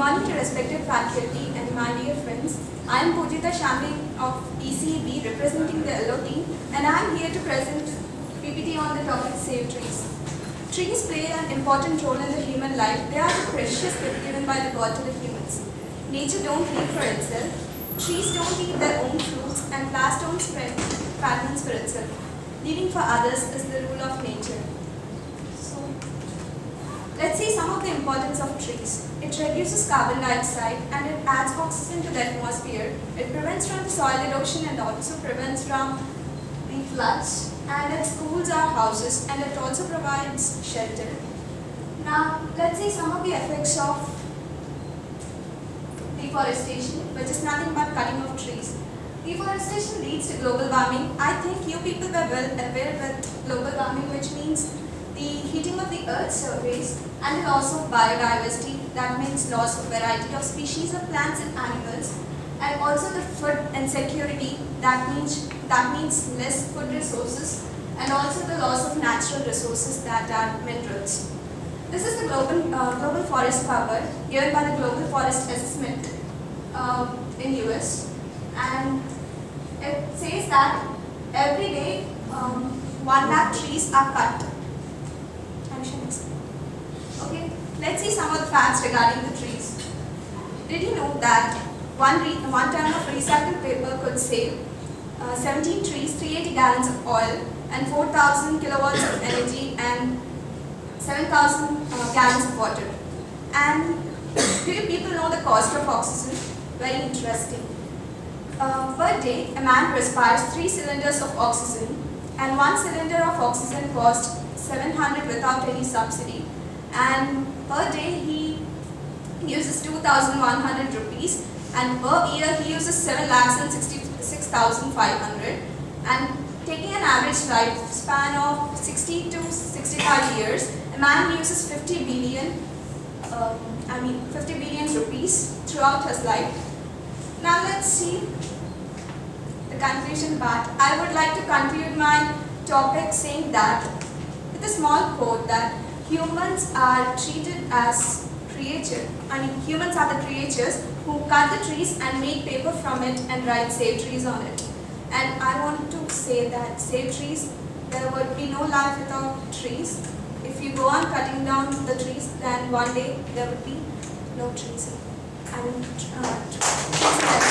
morning to respected faculty and my dear friends. I am Pujita Shamli of ECEB representing the LO team, and I am here to present PPT on the topic Save Trees. Trees play an important role in the human life. They are the precious gift given by the God to the humans. Nature don't live for itself. Trees don't eat their own fruits, and plants don't spread fragments for itself. Living for others is the rule of nature. So, let's see some of the importance of trees. It reduces carbon dioxide and it adds oxygen to the atmosphere. It prevents from the soil erosion and also prevents from the floods. And it cools our houses and it also provides shelter. Now, let's see some of the effects of deforestation, which is nothing but cutting of trees. Deforestation leads to global warming. I think you people were well aware with global warming, which means the heating of the Earth's surface and the loss of biodiversity. That means loss of variety of species of plants and animals, and also the food insecurity. That means less food resources, and also the loss of natural resources that are minerals. This is the global forest cover given by the Global Forest Assessment in US, and it says that every day 1 lakh trees are cut. Okay, let's see some of the facts regarding the trees. Did you know that one ton of recycled paper could save 17 trees, 380 gallons of oil, and 4,000 kilowatts of energy, and 7,000 gallons of water? And do you people know the cost of oxygen? Very interesting. Per day, a man respires 3 cylinders of oxygen, and 1 cylinder of oxygen costs 700 without any subsidy. And per day he uses 2,100 rupees, and per year he uses 7,66,500. And taking an average lifespan of 60 to 65 years, a man uses 50 billion rupees throughout his life. Now let's see the conclusion part. I would like to conclude my topic saying that with a small quote that humans are treated as humans are the creatures who cut the trees and make paper from it and write Save Trees on it. And I want to say that Save Trees, there would be no life without trees. If you go on cutting down the trees, then one day there would be no trees. Trees